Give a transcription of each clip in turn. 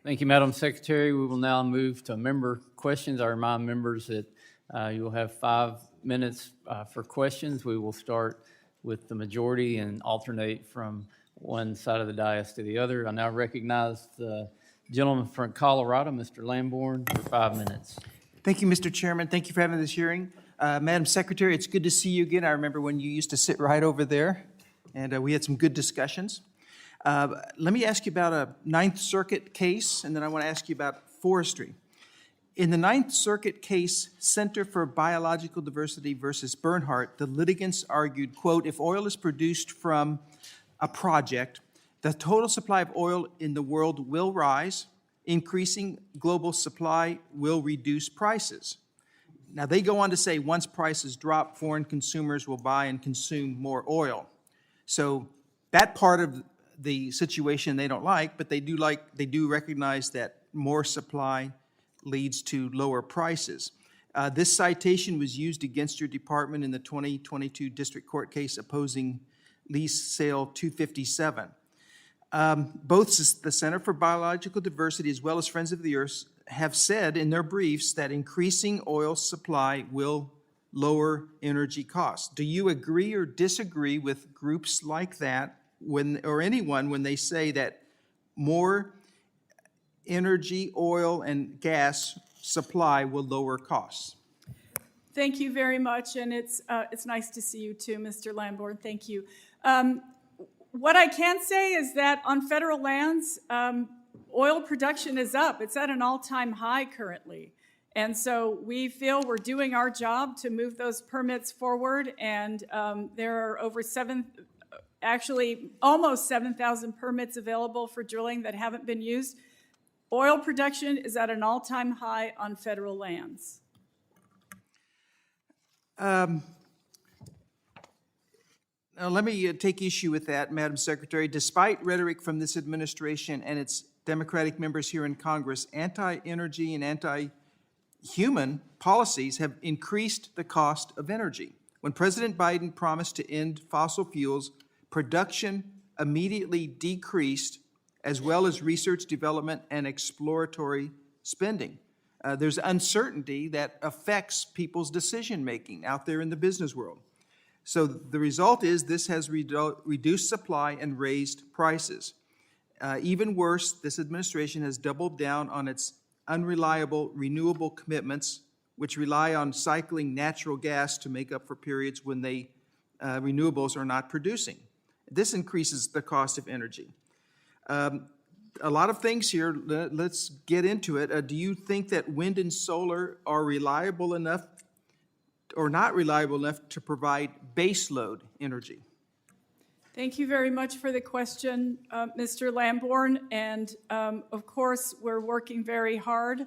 Thank you, Madam Secretary. We will now move to member questions. I remind members that you will have 5 minutes for questions. We will start with the majority and alternate from one side of the dais to the other. I now recognize the gentleman from Colorado, Mr. Lamborn, for 5 minutes. Thank you, Mr. Chairman. Thank you for having this hearing. Madam Secretary, it's good to see you again. I remember when you used to sit right over there, and we had some good discussions. Let me ask you about a Ninth Circuit case, and then I want to ask you about forestry. In the Ninth Circuit case, Center for Biological Diversity versus Bernhardt, the litigants argued, quote, if oil is produced from a project, the total supply of oil in the world will rise. Increasing global supply will reduce prices. Now, they go on to say once prices drop, foreign consumers will buy and consume more oil. So that part of the situation they don't like, but they do recognize that more supply leads to lower prices. This citation was used against your department in the 2022 district court case opposing lease sale 257. Both the Center for Biological Diversity as well as Friends of the Earth have said in their briefs that increasing oil supply will lower energy costs. Do you agree or disagree with groups like that or anyone when they say that more energy, oil, and gas supply will lower costs? Thank you very much, and it's nice to see you too, Mr. Lamborn. Thank you. What I can say is that on federal lands, oil production is up. It's at an all-time high currently. And so we feel we're doing our job to move those permits forward, and there are almost 7,000 permits available for drilling that haven't been used. Oil production is at an all-time high on federal lands. Now, let me take issue with that, Madam Secretary. Despite rhetoric from this administration and its Democratic members here in Congress, anti-energy and anti-human policies have increased the cost of energy. When President Biden promised to end fossil fuels, production immediately decreased, as well as research, development, and exploratory spending. There's uncertainty that affects people's decision-making out there in the business world. So the result is this has reduced supply and raised prices. Even worse, this administration has doubled down on its unreliable renewable commitments, which rely on cycling natural gas to make up for periods when renewables are not producing. This increases the cost of energy. A lot of things here. Let's get into it. Do you think that wind and solar are reliable enough or not reliable enough to provide baseload energy? Thank you very much for the question, Mr. Lamborn. And of course, we're working very hard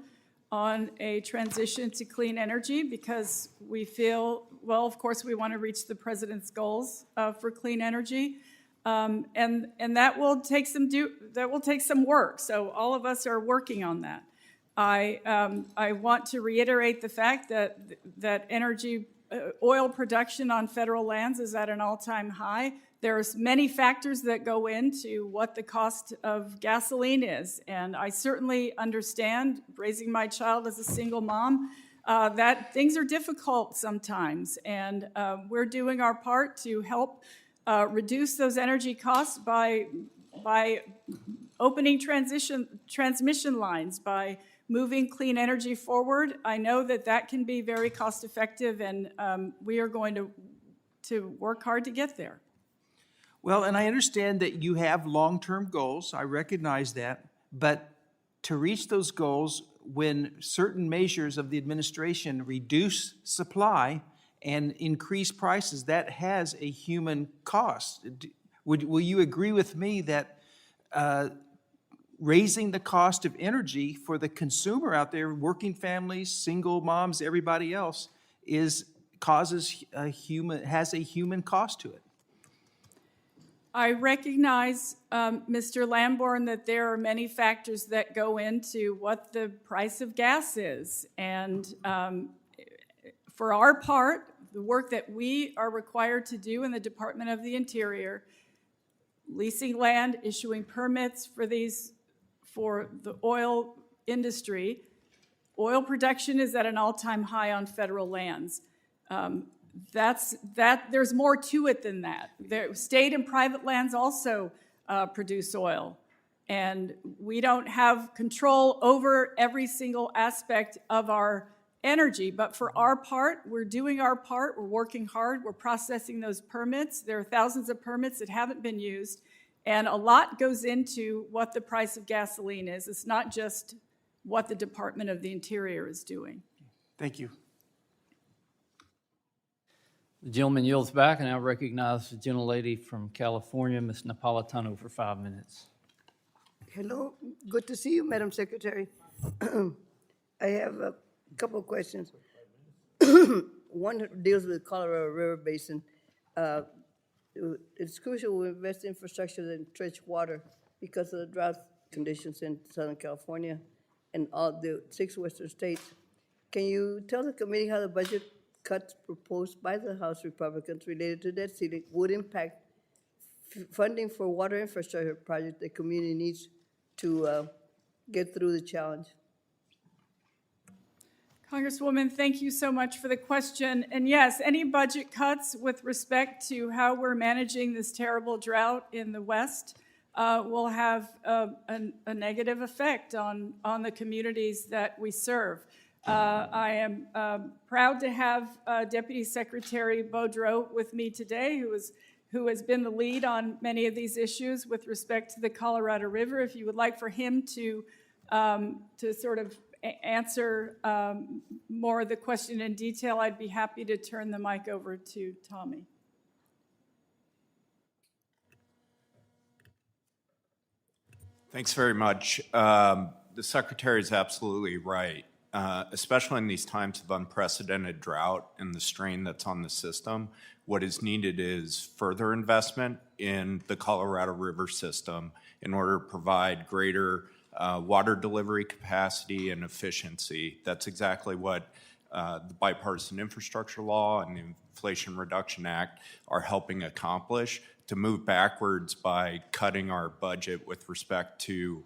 on a transition to clean energy because we feel, well, of course, we want to reach the president's goals for clean energy. And that will take some work. So all of us are working on that. I want to reiterate the fact that oil production on federal lands is at an all-time high. There's many factors that go into what the cost of gasoline is, and I certainly understand, raising my child as a single mom, that things are difficult sometimes, and we're doing our part to help reduce those energy costs by opening transmission lines, by moving clean energy forward. I know that can be very cost effective, and we are going to work hard to get there. Well, and I understand that you have long-term goals. I recognize that. But to reach those goals, when certain measures of the administration reduce supply and increase prices, that has a human cost. Will you agree with me that raising the cost of energy for the consumer out there, working families, single moms, everybody else, has a human cost to it? I recognize, Mr. Lamborn, that there are many factors that go into what the price of gas is. And for our part, the work that we are required to do in the Department of the Interior, leasing land, issuing permits for the oil industry. Oil production is at an all-time high on federal lands. There's more to it than that. State and private lands also produce oil. And we don't have control over every single aspect of our energy. But for our part, we're doing our part. We're working hard. We're processing those permits. There are thousands of permits that haven't been used. And a lot goes into what the price of gasoline is. It's not just what the Department of the Interior is doing. Thank you. The gentleman yields back, and I recognize the gentlelady from California, Ms. Napolitano, for 5 minutes. Hello, good to see you, Madam Secretary. I have a couple of questions. One deals with Colorado River Basin. It's crucial we invest in infrastructure and trench water because of the drought conditions in Southern California and all the 6 western states. Can you tell the committee how the budget cuts proposed by the House Republicans related to debt ceiling would impact funding for water infrastructure projects the community needs to get through the challenge? Congresswoman, thank you so much for the question. And yes, any budget cuts with respect to how we're managing this terrible drought in the West will have a negative effect on the communities that we serve. I am proud to have Deputy Secretary Beaudreau with me today, who has been the lead on many of these issues with respect to the Colorado River. If you would like for him to sort of answer more of the question in detail, I'd be happy to turn the mic over to Tommy. Thanks very much. The Secretary is absolutely right, especially in these times of unprecedented drought and the strain that's on the system. What is needed is further investment in the Colorado River system in order to provide greater water delivery capacity and efficiency. That's exactly what the Bipartisan Infrastructure Law and the Inflation Reduction Act are helping accomplish, to move backwards by cutting our budget with respect to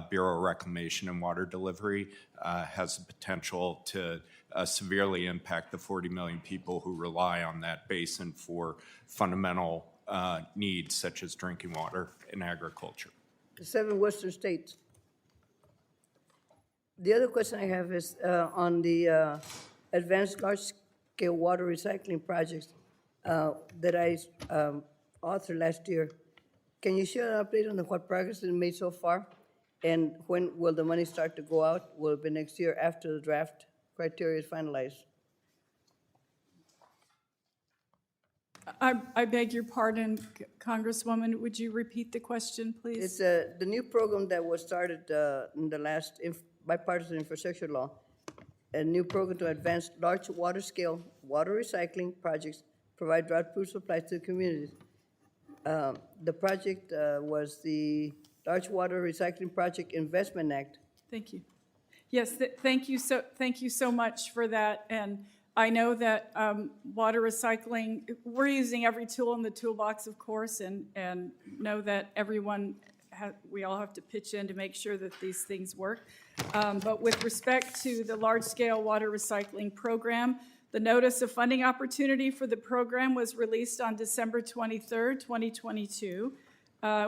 Bureau of Reclamation and water delivery has the potential to severely impact the 40 million people who rely on that basin for fundamental needs such as drinking water and agriculture. The 7 western states. The other question I have is on the advanced large-scale water recycling projects that I authored last year. Can you share an update on what progress has been made so far? And when will the money start to go out? Will it be next year after the draft criteria is finalized? I beg your pardon, Congresswoman. Would you repeat the question, please? It's the new program that was started in the last bipartisan infrastructure law, a new program to advance large water-scale water recycling projects, provide drought-proof supplies to the communities. The project was the Large Water Recycling Project Investment Act. Thank you. Yes, thank you so much for that. And I know that water recycling, we're using every tool in the toolbox, of course, and know that we all have to pitch in to make sure that these things work. But with respect to the large-scale water recycling program, the notice of funding opportunity for the program was released on December 23rd, 2022,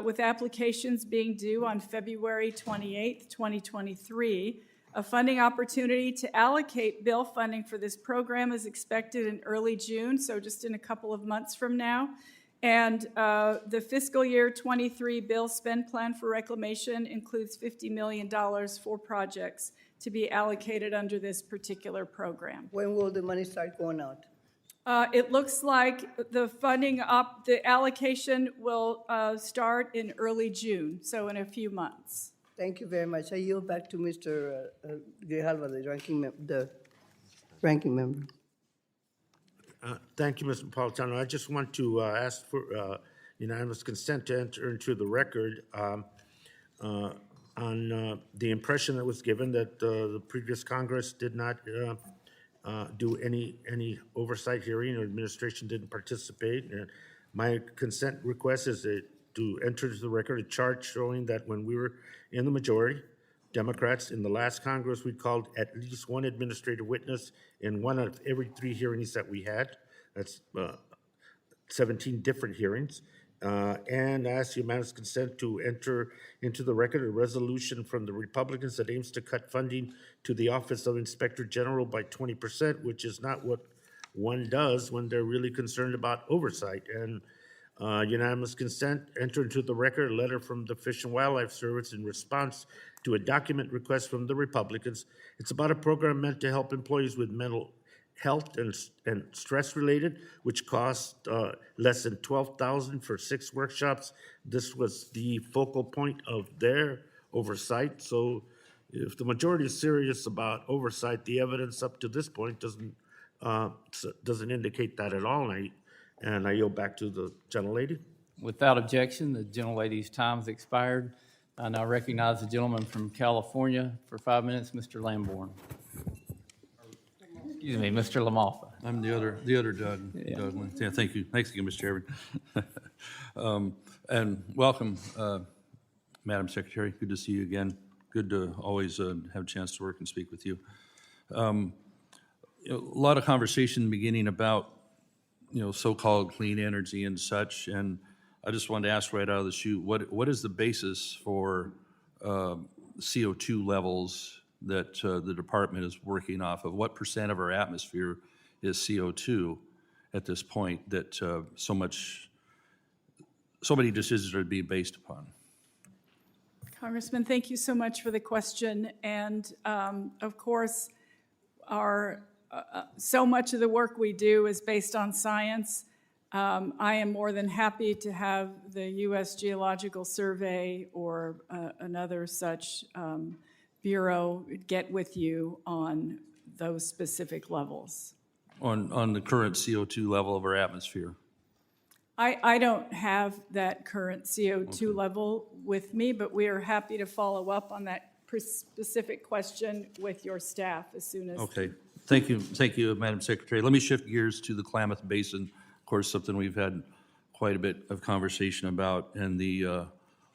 with applications being due on February 28th, 2023. A funding opportunity to allocate bill funding for this program is expected in early June, so just in a couple of months from now. And the fiscal year 23 bill spend plan for reclamation includes $50 million for projects to be allocated under this particular program. When will the money start going out? It looks like the the allocation will start in early June, so in a few months. Thank you very much. I yield back to Mr. Grijalva, the ranking member. Thank you, Mr. Napolitano. I just want to ask for unanimous consent to enter into the record on the impression that was given that the previous Congress did not do any oversight hearing, or administration didn't participate. And my consent request is that to enter into the record a chart showing that when we were in the majority, Democrats, in the last Congress, we called at least one administrative witness in one of every 3 hearings that we had. That's 17 different hearings. And ask unanimous consent to enter into the record a resolution from the Republicans that aims to cut funding to the Office of Inspector General by 20%, which is not what one does when they're really concerned about oversight. And unanimous consent, enter into the record a letter from the Fish and Wildlife Service in response to a document request from the Republicans. It's about a program meant to help employees with mental health and stress related, which cost less than $12,000 for 6 workshops. This was the focal point of their oversight. So if the majority is serious about oversight, the evidence up to this point doesn't indicate that at all. And I yield back to the gentlelady. Without objection, the gentlelady's time has expired. I now recognize the gentleman from California for 5 minutes, Mr. Lamborn. Excuse me, Mr. LaMalfa. I'm the other Doug. Yeah. Doug. Yeah, thank you. Thanks again, Mr. Chairman. And welcome, Madam Secretary. Good to see you again. Good to always have a chance to work and speak with you. A lot of conversation beginning about, so-called clean energy and such, and I just wanted to ask right out of the chute, what is the basis for CO2 levels that the department is working off of? What % of our atmosphere is CO2 at this point that so many decisions are being based upon? Congressman, thank you so much for the question. And of course, so much of the work we do is based on science. I am more than happy to have the U.S. Geological Survey or another such bureau get with you on those specific levels. On the current CO2 level of our atmosphere? I don't have that current CO2 level with me, but we are happy to follow up on that specific question with your staff as soon as. Okay. Thank you, Madam Secretary. Let me shift gears to the Klamath Basin. Of course, something we've had quite a bit of conversation about, and the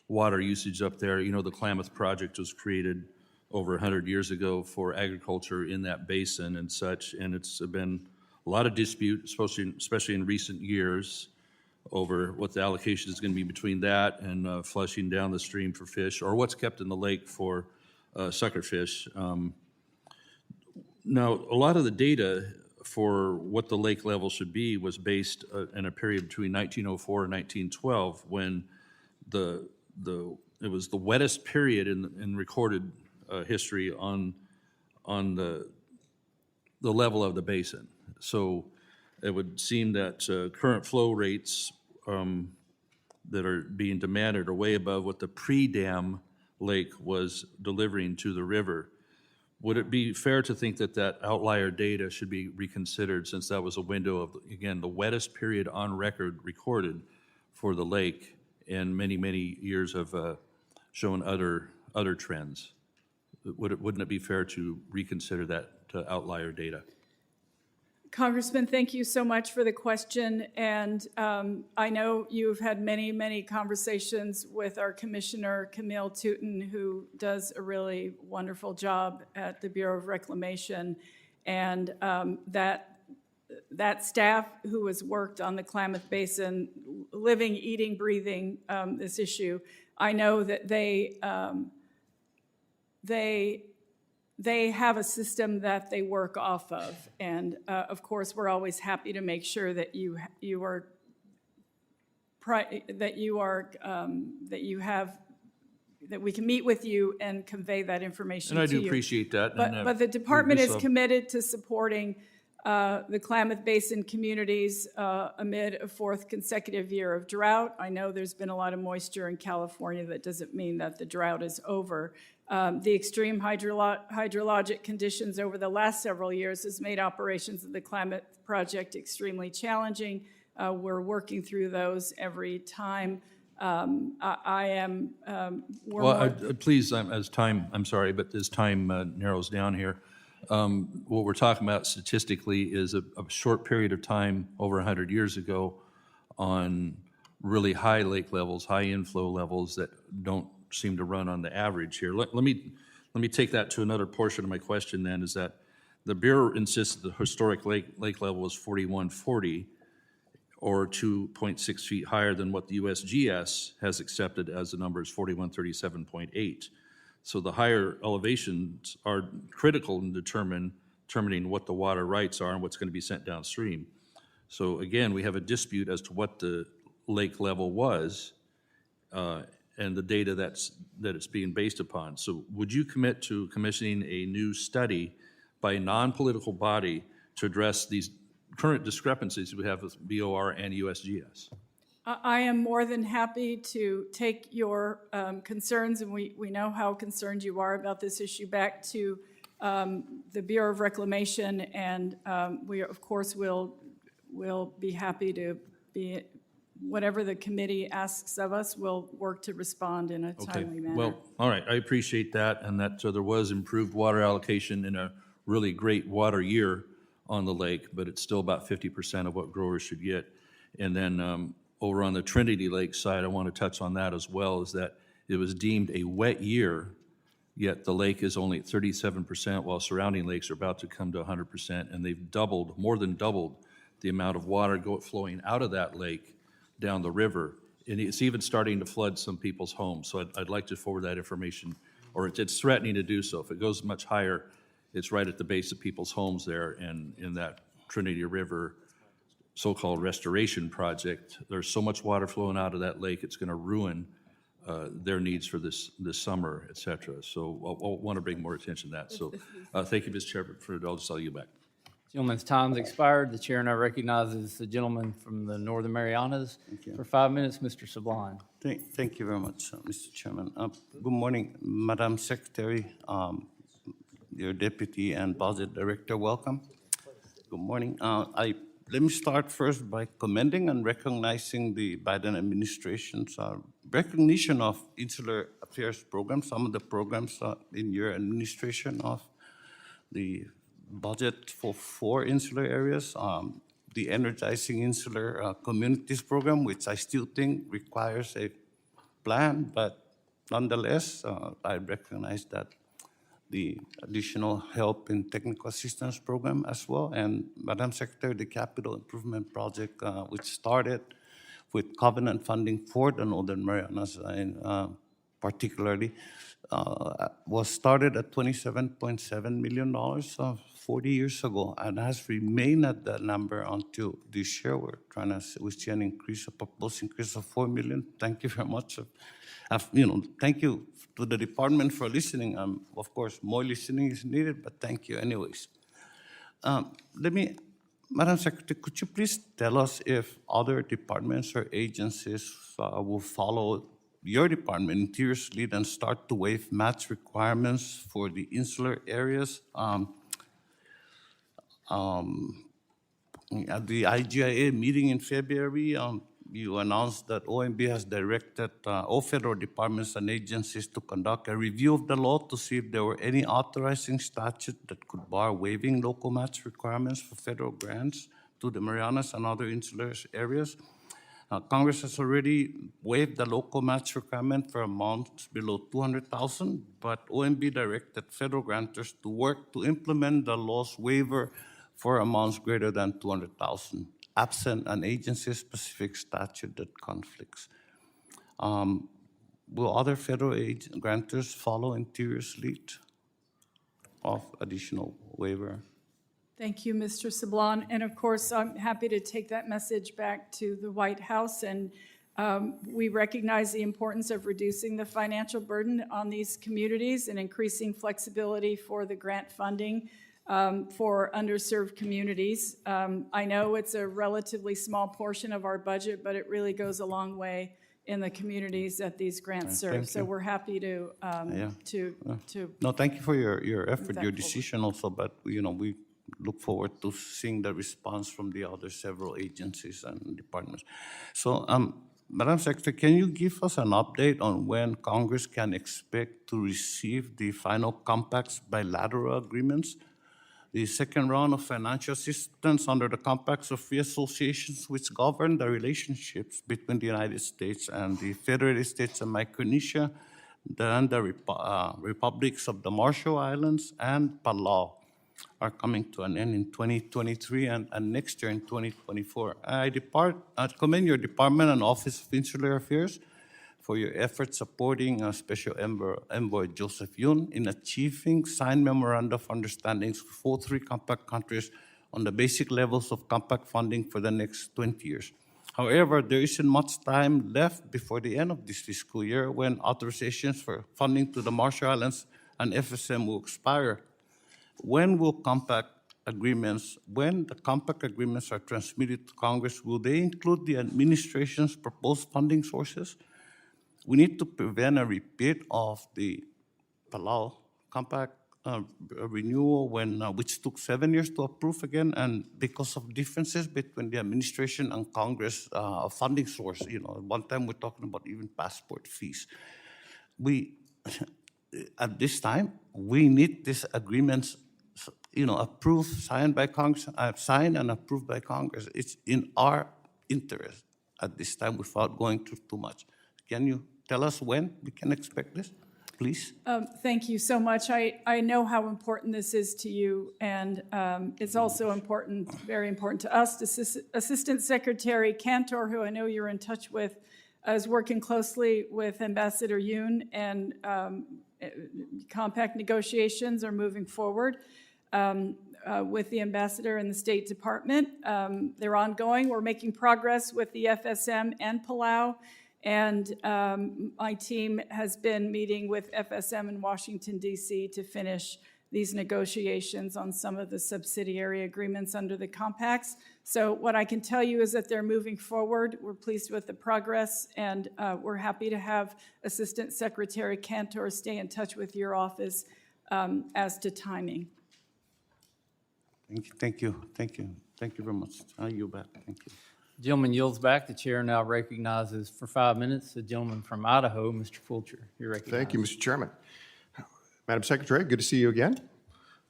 water usage up there. The Klamath Project was created over 100 years ago for agriculture in that basin and such, and it's been a lot of dispute, especially in recent years, over what the allocation is going to be between that and flushing down the stream for fish, or what's kept in the lake for suckerfish. Now, a lot of the data for what the lake level should be was based in a period between 1904 and 1912, when it was the wettest period in recorded history on the level of the basin. So it would seem that current flow rates that are being demanded are way above what the pre-dam lake was delivering to the river. Would it be fair to think that that outlier data should be reconsidered, since that was a window of, again, the wettest period on record recorded for the lake, and many, many years have shown other trends? Wouldn't it be fair to reconsider that outlier data? Congressman, thank you so much for the question. And I know you've had many, many conversations with our Commissioner, Camille Touton, who does a really wonderful job at the Bureau of Reclamation. And that staff who has worked on the Klamath Basin, living, eating, breathing this issue, I know that they have a system that they work off of, and of course, we're always happy to make sure that that we can meet with you and convey that information to you. And I do appreciate that. But the department is committed to supporting the Klamath Basin communities amid a 4th consecutive year of drought. I know there's been a lot of moisture in California. That doesn't mean that the drought is over. The extreme hydrologic conditions over the last several years has made operations of the Klamath Project extremely challenging. We're working through those every time. Please, as time narrows down here, what we're talking about statistically is a short period of time over 100 years ago on really high lake levels, high inflow levels that don't seem to run on the average here. Let me take that to another portion of my question then, is that the Bureau insists that the historic lake level is 4140, or 2.6 feet higher than what the USGS has accepted as the number is 4137.8. So the higher elevations are critical in determining what the water rights are and what's going to be sent downstream. So again, we have a dispute as to what the lake level was and the data that it's being based upon. So would you commit to commissioning a new study by a non-political body to address these current discrepancies we have with BOR and USGS? I am more than happy to take your concerns, and we know how concerned you are about this issue, back to the Bureau of Reclamation, and we, of course, will be happy to be, whatever the committee asks of us, we'll work to respond in a timely manner. Well, all right, I appreciate that, and that there was improved water allocation in a really great water year on the lake, but it's still about 50% of what growers should get. And then over on the Trinity Lake side, I want to touch on that as well, is that it was deemed a wet year, yet the lake is only at 37%, while surrounding lakes are about to come to 100%, and they've doubled, more than doubled, the amount of water flowing out of that lake down the river. And it's even starting to flood some people's homes. So I'd like to forward that information, or it's threatening to do so. If it goes much higher, it's right at the base of people's homes there, and in that Trinity River so-called restoration project, there's so much water flowing out of that lake, it's going to ruin their needs for this summer, et cetera. So I'll want to bring more attention to that. So thank you, Mr. Chairman, for indulgence. I'll yield back. Gentleman's time's expired. The chair now recognizes the gentleman from the Northern Marianas for 5 minutes, Mr. Sublime. Thank you very much, Mr. Chairman. Good morning, Madam Secretary, your deputy and budget director. Welcome. Good morning. Let me start first by commending and recognizing the Biden administration's recognition of Insular Affairs programs, some of the programs in your administration of the budget for 4 insular areas, the Energizing Insular Communities program, which I still think requires a plan, but nonetheless, I recognize that the additional help in technical assistance program as well. And Madam Secretary, the capital improvement project, which started with covenant funding for the Northern Marianas, particularly, was started at $27.7 million 40 years ago, and has remained at that number until this year. We see an increase, a proposed increase of $4 million. Thank you very much. Thank you to the department for listening. Of course, more listening is needed, but thank you anyways. Madam Secretary, could you please tell us if other departments or agencies will follow your department, Interior's lead, and start to waive match requirements for the insular areas? At the IGIA meeting in February, you announced that OMB has directed all federal departments and agencies to conduct a review of the law to see if there were any authorizing statute that could bar waiving local match requirements for federal grants to the Marianas and other insular areas. Congress has already waived the local match requirement for amounts below $200,000, but OMB directed federal grantors to work to implement the law's waiver for amounts greater than $200,000, absent an agency-specific statute that conflicts. Will other federal grantors follow Interior's lead of additional waiver? Thank you, Mr. Sablon. And of course, I'm happy to take that message back to the White House. And we recognize the importance of reducing the financial burden on these communities and increasing flexibility for the grant funding for underserved communities. I know it's a relatively small portion of our budget, but it really goes a long way in the communities that these grants serve. So we're happy to No, thank you for your effort, your decision also, but we look forward to seeing the response from the other several agencies and departments. So, Madam Secretary, can you give us an update on when Congress can expect to receive the final compact's bilateral agreements the second round of financial assistance under the Compacts of Free Associations, which govern the relationships between the United States and the Federated States of Micronesia, then the republics of the Marshall Islands and Palau are coming to an end in 2023 and next year in 2024. I commend your Department and Office of Insular Affairs for your efforts supporting Special Envoy Joseph Yun in achieving signed memoranda of understandings with all three compact countries on the basic levels of compact funding for the next 20 years. However, there isn't much time left before the end of this fiscal year when authorizations for funding to the Marshall Islands and FSM will expire. When the compact agreements are transmitted to Congress, will they include the administration's proposed funding sources? We need to prevent a repeat of the Palau Compact renewal which took 7 years to approve again, and because of differences between the administration and Congress funding source. One time we're talking about even passport fees. At this time, we need these agreements approved, signed by Congress, signed and approved by Congress. It's in our interest at this time without going through too much. Can you tell us when we can expect this, please? Thank you so much. I know how important this is to you, and it's also important, very important to us. Assistant Secretary Cantor, who I know you're in touch with, is working closely with Ambassador Yoon, and compact negotiations are moving forward with the ambassador and the State Department. They're ongoing. We're making progress with the FSM and Palau. And my team has been meeting with FSM in Washington, D.C. to finish these negotiations on some of the subsidiary agreements under the compacts. So what I can tell you is that they're moving forward. We're pleased with the progress, and we're happy to have Assistant Secretary Cantor stay in touch with your office as to timing. Thank you very much. I'll yield back. Thank you. Gentleman yields back. The chair now recognizes for 5 minutes the gentleman from Idaho, Mr. Fulcher. You're recognized. Thank you, Mr. Chairman. Madam Secretary, good to see you again.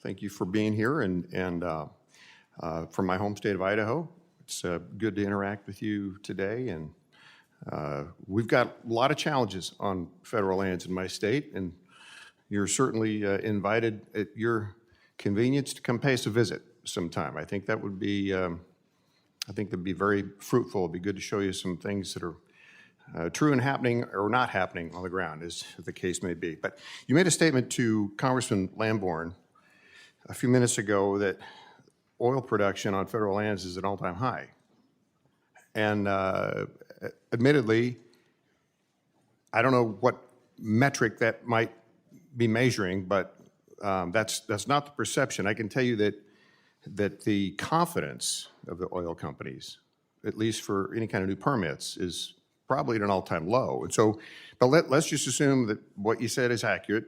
Thank you for being here and from my home state of Idaho. It's good to interact with you today. And we've got a lot of challenges on federal lands in my state, and you're certainly invited at your convenience to come pay us a visit sometime. I think that would be that'd be very fruitful. It'd be good to show you some things that are true and happening or not happening on the ground, as the case may be. But you made a statement to Congressman Lamborn a few minutes ago that oil production on federal lands is at an all-time high. And admittedly, I don't know what metric that might be measuring, but that's not the perception. I can tell you that the confidence of the oil companies, at least for any kind of new permits, is probably at an all-time low. And so, but let's just assume that what you said is accurate.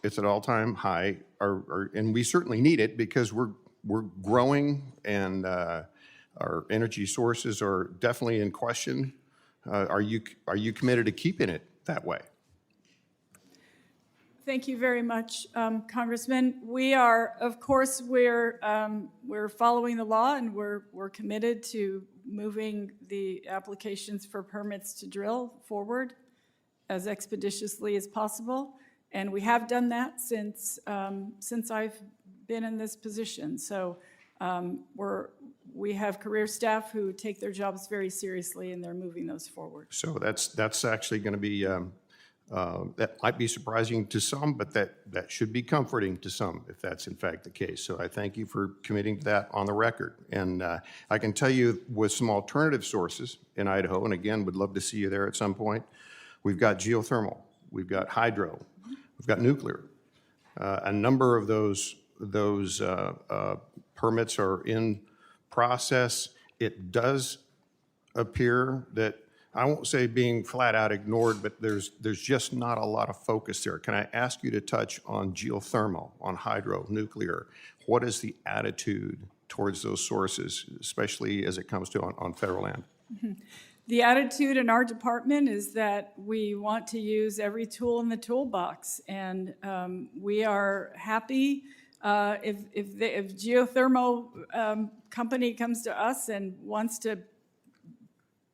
It's an all-time high, and we certainly need it because we're growing, and our energy sources are definitely in question. Are you committed to keeping it that way? Thank you very much, Congressman. We are, of course, we're following the law, and we're committed to moving the applications for permits to drill forward as expeditiously as possible, and we have done that since I've been in this position. So we have career staff who take their jobs very seriously, and they're moving those forward. So that's actually going to be. That might be surprising to some, but that should be comforting to some if that's in fact the case. So I thank you for committing to that on the record. And I can tell you with some alternative sources in Idaho, and again, would love to see you there at some point, we've got geothermal, we've got hydro, we've got nuclear. A number of those permits are in process. It does appear that, I won't say being flat out ignored, but there's just not a lot of focus there. Can I ask you to touch on geothermal, on hydro, nuclear? What is the attitude towards those sources, especially as it comes to on federal land? Mm-hmm. The attitude in our department is that we want to use every tool in the toolbox, and we are happy If geothermal company comes to us and wants to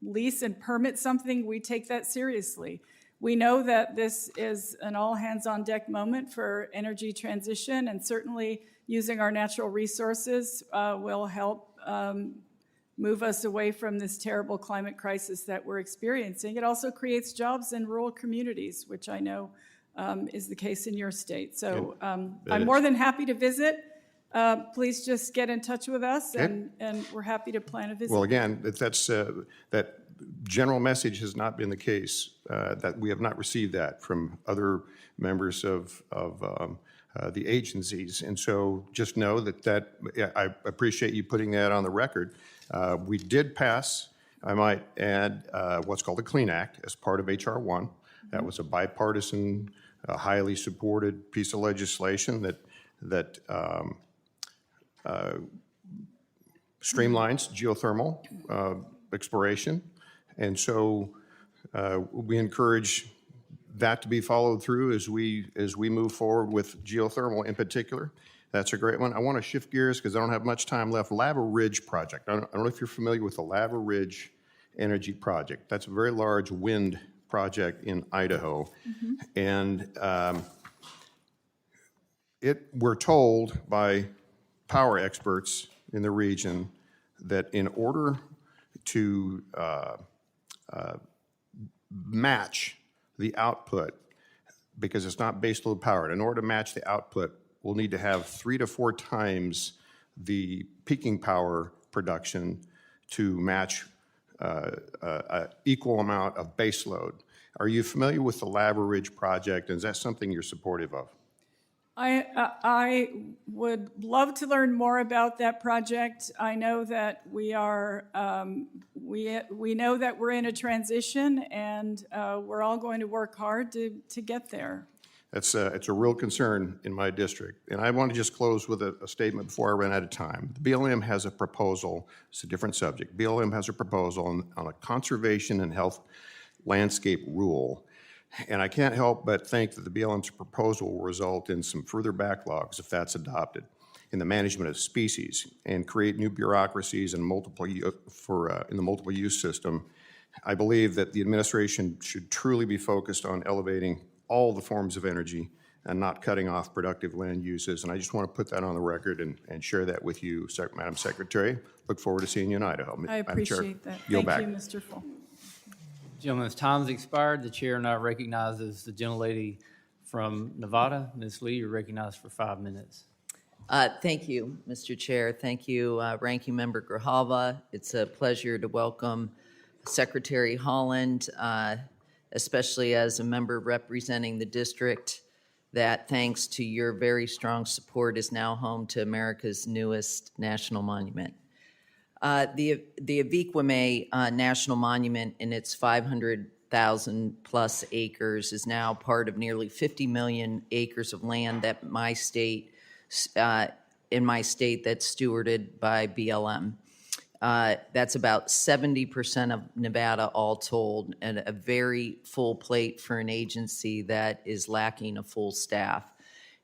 lease and permit something, we take that seriously. We know that this is an all-hands-on-deck moment for energy transition, and certainly using our natural resources will help move us away from this terrible climate crisis that we're experiencing. It also creates jobs in rural communities, which I know is the case in your state. So I'm more than happy to visit. Please just get in touch with us, and we're happy to plan a visit. Well, again, that general message has not been the case, that we have not received that from other members of the agencies. And so just know that I appreciate you putting that on the record. We did pass, I might add, what's called the Clean Act as part of H.R. 1. That was a bipartisan, highly supported piece of legislation that streamlines geothermal exploration. And so we encourage that to be followed through as we move forward with geothermal in particular. That's a great one. I want to shift gears because I don't have much time left. Lava Ridge project. I don't know if you're familiar with the Lava Ridge Energy Project. That's a very large wind project in Idaho. And we're told by power experts in the region that in order to match the output, because it's not baseload powered, in order to match the output, we'll need to have 3 to 4 times the peaking power production to match an equal amount of baseload. Are you familiar with the Lava Ridge project, and is that something you're supportive of? I would love to learn more about that project. I know that we are, we know that we're in a transition, and we're all going to work hard to get there. It's a real concern in my district. And I want to just close with a statement before I run out of time. The BLM has a proposal, it's a different subject. BLM has a proposal on a conservation and health landscape rule. And I can't help but think that the BLM's proposal will result in some further backlogs if that's adopted in the management of species and create new bureaucracies and in the multiple use system. I believe that the administration should truly be focused on elevating all the forms of energy and not cutting off productive land uses. And I just want to put that on the record and share that with you, Madam Secretary. Look forward to seeing you in Idaho. I appreciate that. Yield Thank back. you, Mr. Full. Gentleman's time's expired. The chair now recognizes the gentlelady from Nevada. Ms. Lee, you're recognized for 5 minutes. Thank you, Mr. Chair. Thank you, Ranking Member Grijalva. It's a pleasure to welcome Secretary Haaland, especially as a member representing the district that, thanks to your very strong support, is now home to America's newest national monument. The Aviquame National Monument, in its 500,000 plus acres, is now part of nearly 50 million acres of land that in my state that's stewarded by BLM. That's about 70% of Nevada all told, and a very full plate for an agency that is lacking a full staff.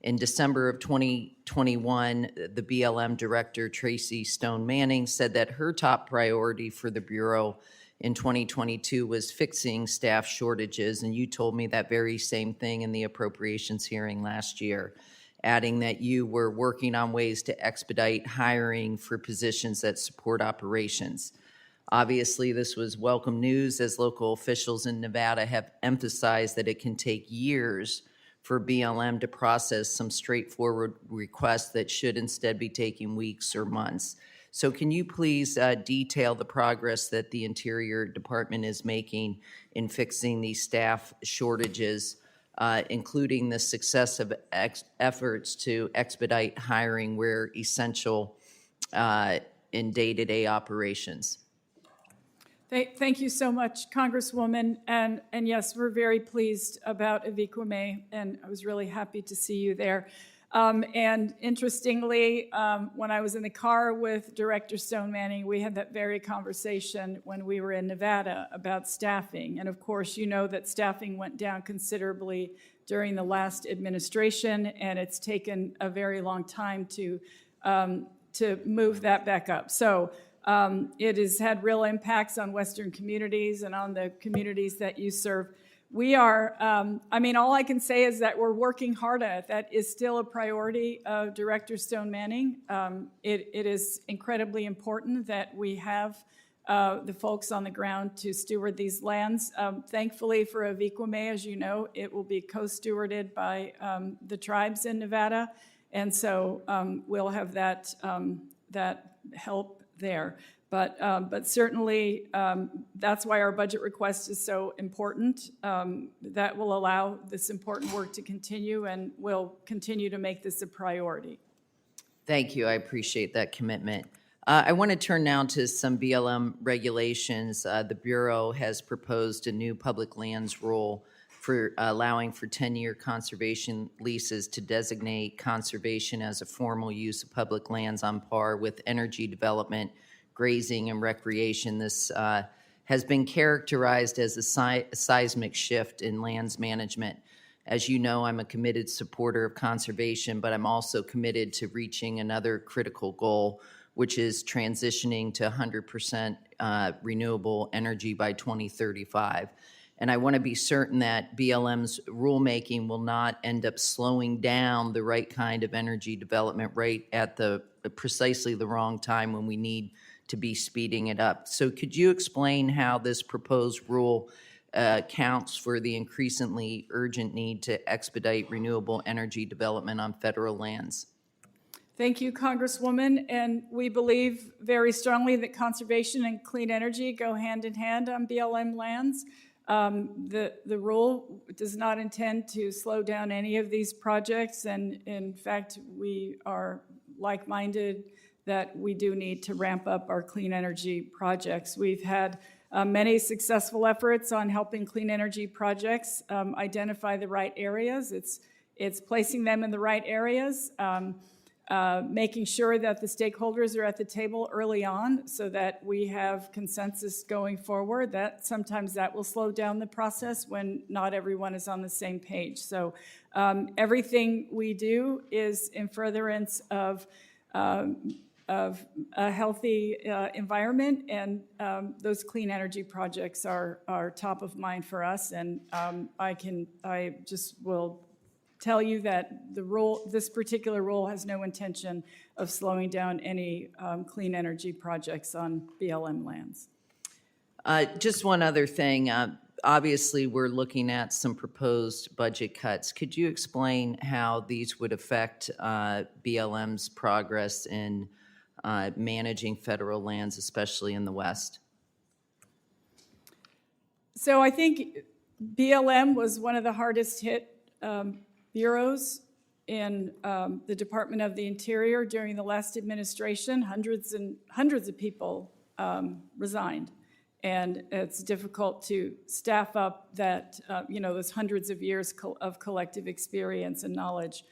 In December of 2021, the BLM director, Tracy Stone Manning, said that her top priority for the Bureau in 2022 was fixing staff shortages, and you told me that very same thing in the appropriations hearing last year, adding that you were working on ways to expedite hiring for positions that support operations. Obviously, this was welcome news, as local officials in Nevada have emphasized that it can take years for BLM to process some straightforward requests that should instead be taking weeks or months. So can you please detail the progress that the Interior Department is making in fixing these staff shortages, including the success of efforts to expedite hiring where essential in day-to-day operations? Thank you so much, Congresswoman. And yes, we're very pleased about Aviquame, and I was really happy to see you there. And interestingly, when I was in the car with Director Stone Manning, we had that very conversation when we were in Nevada about staffing. And of course, you know that staffing went down considerably during the last administration, and it's taken a very long time to move that back up. So it has had real impacts on Western communities and on the communities that you serve. We are, all I can say is that we're working hard at it. That is still a priority of Director Stone Manning. It is incredibly important that we have the folks on the ground to steward these lands. Thankfully for Aviquame, as you know, it will be co-stewarded by the tribes in Nevada. And so we'll have that help there. But certainly, that's why our budget request is so important. That will allow this important work to continue, and we'll continue to make this a priority. Thank you. I appreciate that commitment. I want to turn now to some BLM regulations. The Bureau has proposed a new public lands rule for allowing for 10-year conservation leases to designate conservation as a formal use of public lands on par with energy development, grazing, and recreation. This has been characterized as a seismic shift in lands management. As you know, I'm a committed supporter of conservation, but I'm also committed to reaching another critical goal, which is transitioning to 100% renewable energy by 2035. And I want to be certain that BLM's rulemaking will not end up slowing down the right kind of energy development rate at precisely the wrong time when we need to be speeding it up. So could you explain how this proposed rule accounts for the increasingly urgent need to expedite renewable energy development on federal lands? Thank you, Congresswoman. And we believe very strongly that conservation and clean energy go hand in hand on BLM lands. The rule does not intend to slow down any of these projects, and in fact, we are like-minded that we do need to ramp up our clean energy projects. We've had many successful efforts on helping clean energy projects identify the right areas. It's placing them in the right areas, making sure that the stakeholders are at the table early on so that we have consensus going forward. That sometimes that will slow down the process when not everyone is on the same page. So everything we do is in furtherance of a healthy environment, and those clean energy projects are top of mind for us. And I just will tell you that this particular rule has no intention of slowing down any clean energy projects on BLM lands. Just one other thing. Obviously, we're looking at some proposed budget cuts. Could you explain how these would affect BLM's progress in managing federal lands, especially in the West? So I think BLM was one of the hardest hit bureaus in the Department of the Interior during the last administration. Hundreds of people resigned, and it's difficult to staff up that those hundreds of years of collective experience and knowledge,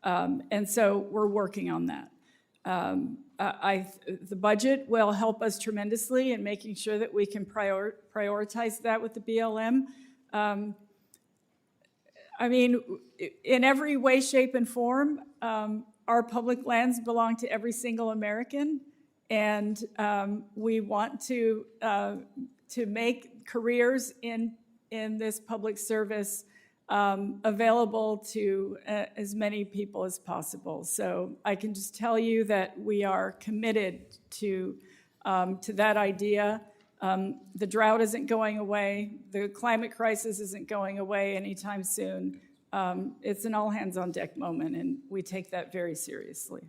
and so we're working on that. The budget will help us tremendously in making sure that we can prioritize that with the BLM. In every way, shape, and form, our public lands belong to every single American, and we want to make careers in this public service available to as many people as possible. So I can just tell you that we are committed to that idea. The drought isn't going away. The climate crisis isn't going away anytime soon. It's an all-hands-on-deck moment, and we take that very seriously.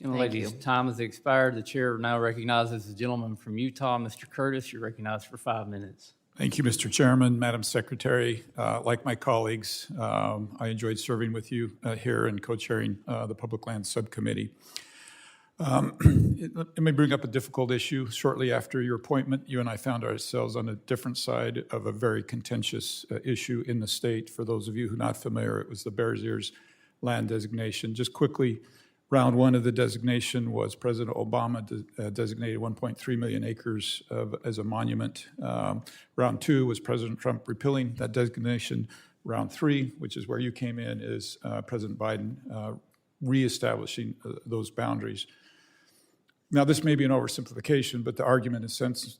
Ladies, time has expired. The chair now recognizes the gentleman from Utah, Mr. Curtis. You're recognized for 5 minutes. Thank you, Mr. Chairman, Madam Secretary. Like my colleagues, I enjoyed serving with you here and co-chairing the Public Lands Subcommittee. Let me bring up a difficult issue. Shortly after your appointment, you and I found ourselves on a different side of a very contentious issue in the state. For those of you who are not familiar, it was the Bears Ears land designation. Just quickly, round one of the designation was President Obama designated 1.3 million acres as a monument. Round two was President Trump repealing that designation. Round 3, which is where you came in, is President Biden reestablishing those boundaries. Now, this may be an oversimplification, but the argument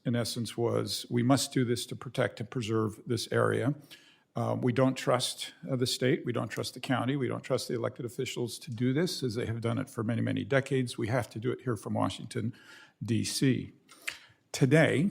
in essence was we must do this to protect and preserve this area. We don't trust the state, we don't trust the county, we don't trust the elected officials to do this, as they have done it for many, many decades. We have to do it here from Washington, D.C. Today,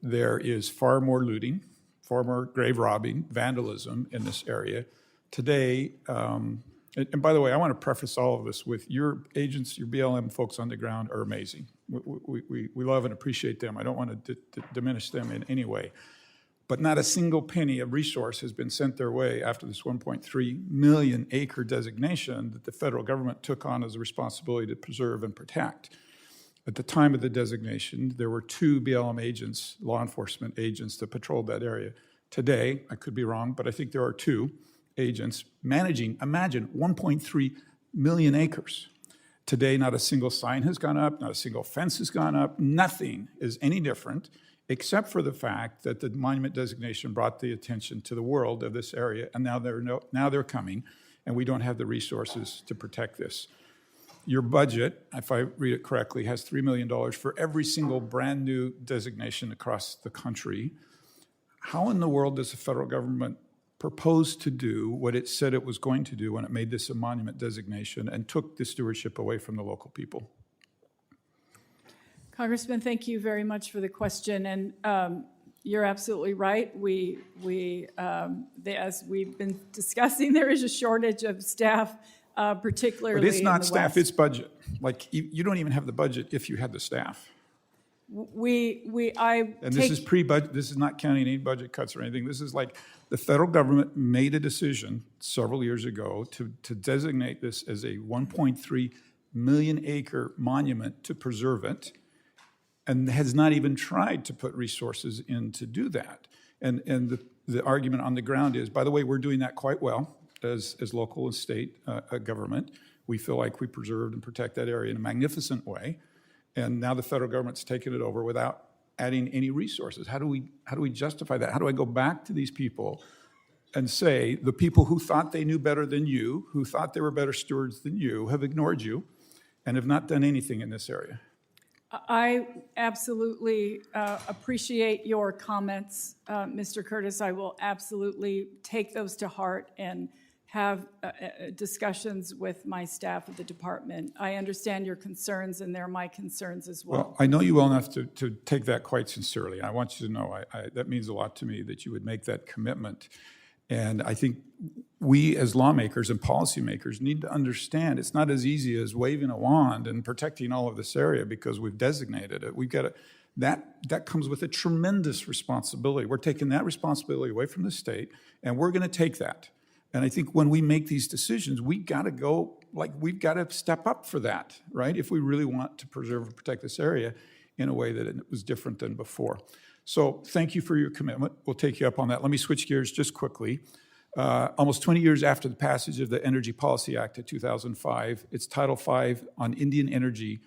there is far more looting, far more grave robbing, vandalism in this area. Today, and by the way, I want to preface all of this with your agents, your BLM folks on the ground are amazing. We love and appreciate them. I don't want to diminish them in any way. But not a single penny of resource has been sent their way after this 1.3 million acre designation that the federal government took on as a responsibility to preserve and protect. At the time of the designation, there were 2 BLM agents, law enforcement agents, that patrolled that area. Today, I could be wrong, but I think there are 2 agents managing, imagine, 1.3 million acres. Today, not a single sign has gone up, not a single fence has gone up, nothing is any different, except for the fact that the monument designation brought the attention to the world of this area, and now they're coming, and we don't have the resources to protect this. Your budget, if I read it correctly, has $3 million for every single brand new designation across the country. How in the world does the federal government propose to do what it said it was going to do when it made this a monument designation and took the stewardship away from the local people? Congressman, thank you very much for the question, and you're absolutely right. As we've been discussing, there is a shortage of staff, particularly But it's in not the staff, West. it's budget. Like, you don't even have the budget if you had the staff. And this is pre-budget, this is not counting any budget cuts or anything. This is like the federal government made a decision several years ago to designate this as a 1.3 million acre monument to preserve it, and has not even tried to put resources in to do that. And the argument on the ground is, by the way, we're doing that quite well as local and state government. We feel like we preserved and protect that area in a magnificent way. And now the federal government's taken it over without adding any resources. How do we justify that? How do I go back to these people and say, the people who thought they knew better than you, who thought they were better stewards than you, have ignored you and have not done anything in this area? I absolutely appreciate your comments, Mr. Curtis. I will absolutely take those to heart and have discussions with my staff at the department. I understand your concerns, and they're my concerns as well. Well, I know you well enough to take that quite sincerely. I want you to know that means a lot to me that you would make that commitment. And I think we as lawmakers and policymakers need to understand it's not as easy as waving a wand and protecting all of this area because we've designated it. We've got to, that comes with a tremendous responsibility. We're taking that responsibility away from the state, and we're going to take that. And I think when we make these decisions, we've got to step up for that, right? If we really want to preserve and protect this area in a way that it was different than before. So thank you for your commitment. We'll take you up on that. Let me switch gears just quickly. Almost 20 years after the passage of the Energy Policy Act of 2005, it's Title V on Indian energy.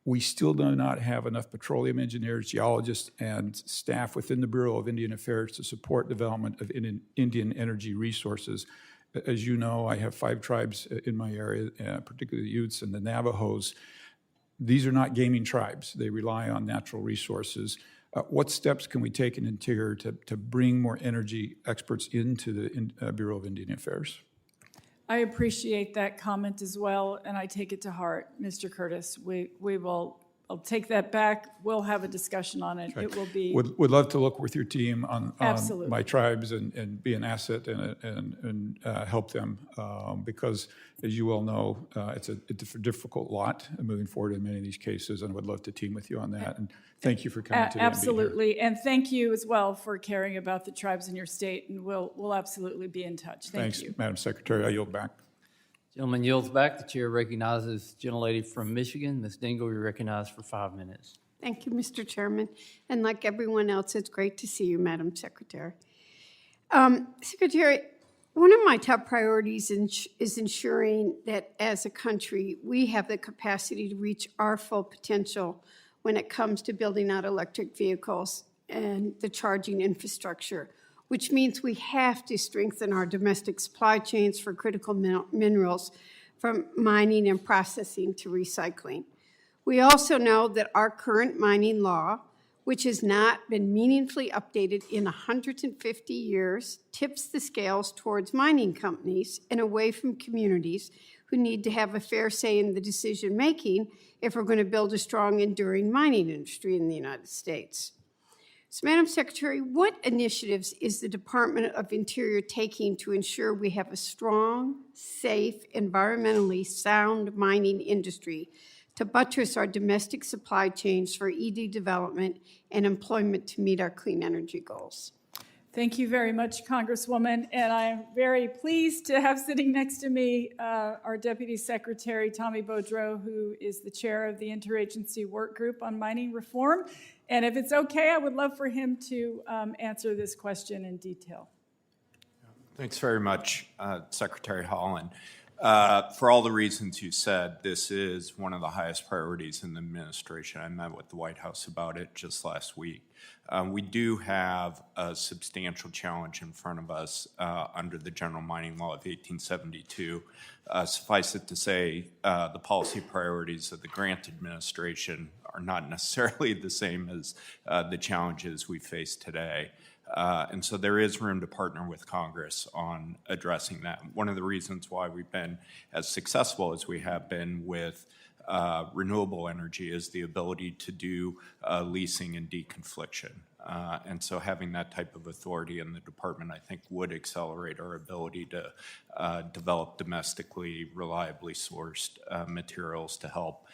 We still do not have enough petroleum engineers, geologists, and staff within the Bureau of Indian Affairs to support development of Indian energy resources. As you know, I have 5 tribes in my area, particularly the Utes and the Navajos. These are not gaming tribes. They rely on natural resources. What steps can we take in Interior to bring more energy experts into the Bureau of Indian Affairs? I appreciate that comment as well, and I take it to heart, Mr. Curtis. I'll take that back. We'll have a discussion on it. Okay. It will be. Would love to look with your team on Absolutely. my tribes and be an asset and help them because, as you well know, it's a difficult lot moving forward in many of these cases, and would love to team with you on that. And thank you for coming today. Absolutely, and thank you as well for caring about the tribes in your state, and we'll absolutely be in touch. Thank you. Thanks, Madam Secretary. I yield back. Gentleman yields back. The chair recognizes gentlelady from Michigan, Ms. Dingle. You're recognized for 5 minutes. Thank you, Mr. Chairman. And like everyone else, it's great to see you, Madam Secretary. Secretary, one of my top priorities is ensuring that as a country, we have the capacity to reach our full potential when it comes to building out electric vehicles and the charging infrastructure. which means we have to strengthen our domestic supply chains for critical minerals, from mining and processing to recycling. We also know that our current mining law, which has not been meaningfully updated in 150 years, tips the scales towards mining companies and away from communities who need to have a fair say in the decision-making if we're going to build a strong, enduring mining industry in the United States. So, Madam Secretary, what initiatives is the Department of Interior taking to ensure we have a strong, safe, environmentally sound mining industry to buttress our domestic supply chains for ED development and employment to meet our clean energy goals? Thank you very much, Congresswoman, and I'm very pleased to have sitting next to me our Deputy Secretary, Tommy Beaudreau, who is the chair of the Interagency Work Group on Mining Reform. And if it's okay, I would love for him to answer this question in detail. Thanks very much, Secretary Haaland. For all the reasons you said, this is one of the highest priorities in the administration. I met with the White House about it just last week. We do have a substantial challenge in front of us under the General Mining Law of 1872. Suffice it to say, the policy priorities of the Grant administration are not necessarily the same as the challenges we face today. And so there is room to partner with Congress on addressing that. One of the reasons why we've been as successful as we have been with renewable energy is the ability to do leasing and deconfliction. And so having that type of authority in the department, I think, would accelerate our ability to develop domestically, reliably sourced materials to help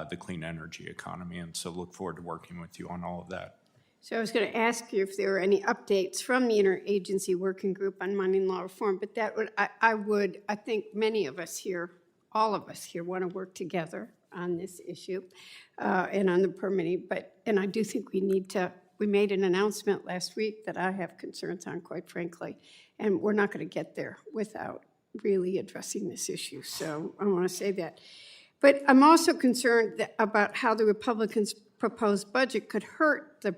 the clean energy economy. And so look forward to working with you on all of that. So I was going to ask you if there were any updates from the Interagency Working Group on Mining Law Reform, but that would, I think many of us here, all of us here, want to work together on this issue and on the permitting. And I do think we made an announcement last week that I have concerns on, quite frankly, and we're not going to get there without really addressing this issue. So I want to say that. But I'm also concerned about how the Republicans' proposed budget could hurt the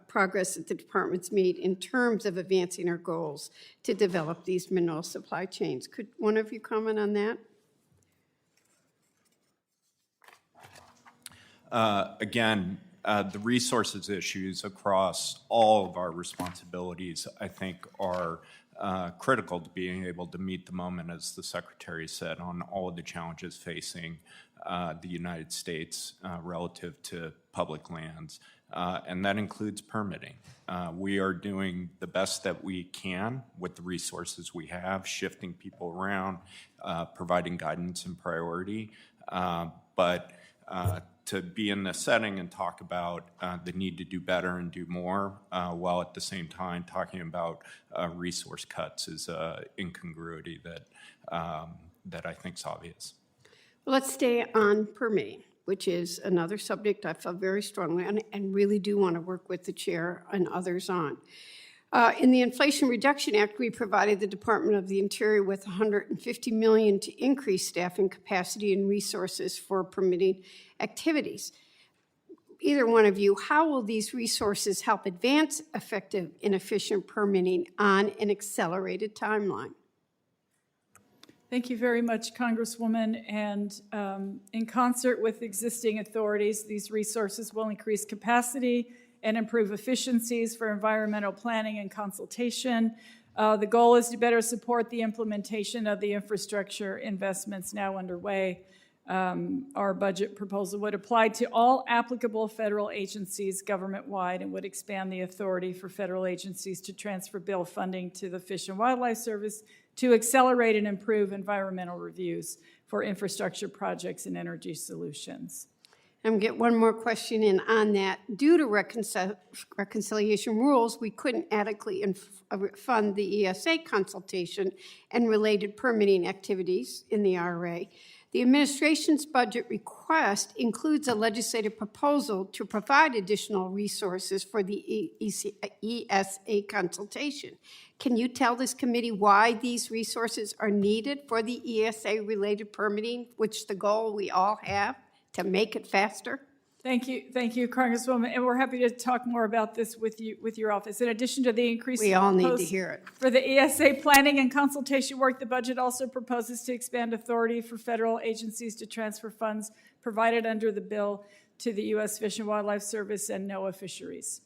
progress that the department's made in terms of advancing our goals to develop these mineral supply chains. Could one of you comment on that? Again, the resources issues across all of our responsibilities, I think, are critical to being able to meet the moment, as the Secretary said, on all of the challenges facing the United States relative to public lands, and that includes permitting. We are doing the best that we can with the resources we have, shifting people around, providing guidance and priority, but to be in this setting and talk about the need to do better and do more, while at the same time talking about resource cuts is incongruity that I think is obvious. Well, let's stay on permitting, which is another subject I feel very strongly on and really do want to work with the chair and others on. In the Inflation Reduction Act, we provided the Department of the Interior with $150 million to increase staffing capacity and resources for permitting activities. Either one of you, how will these resources help advance effective and efficient permitting on an accelerated timeline? Thank you very much, Congresswoman. And in concert with existing authorities, these resources will increase capacity and improve efficiencies for environmental planning and consultation. The goal is to better support the implementation of the infrastructure investments now underway. Our budget proposal would apply to all applicable federal agencies government-wide and would expand the authority for federal agencies to transfer bill funding to the Fish and Wildlife Service to accelerate and improve environmental reviews for infrastructure projects and energy solutions. I'm going to get one more question in on that. Due to reconciliation rules, we couldn't adequately fund the ESA consultation and related permitting activities in the IRA. The administration's budget request includes a legislative proposal to provide additional resources for the ESA consultation. Can you tell this committee why these resources are needed for the ESA-related permitting, which the goal we all have to make it faster? Thank you, Congresswoman, and we're happy to talk more about this with you, with your office. In addition to the increase. We all need to proposed hear it. For the ESA planning and consultation work, the budget also proposes to expand authority for federal agencies to transfer funds provided under the bill to the U.S. Fish and Wildlife Service and NOAA Fisheries.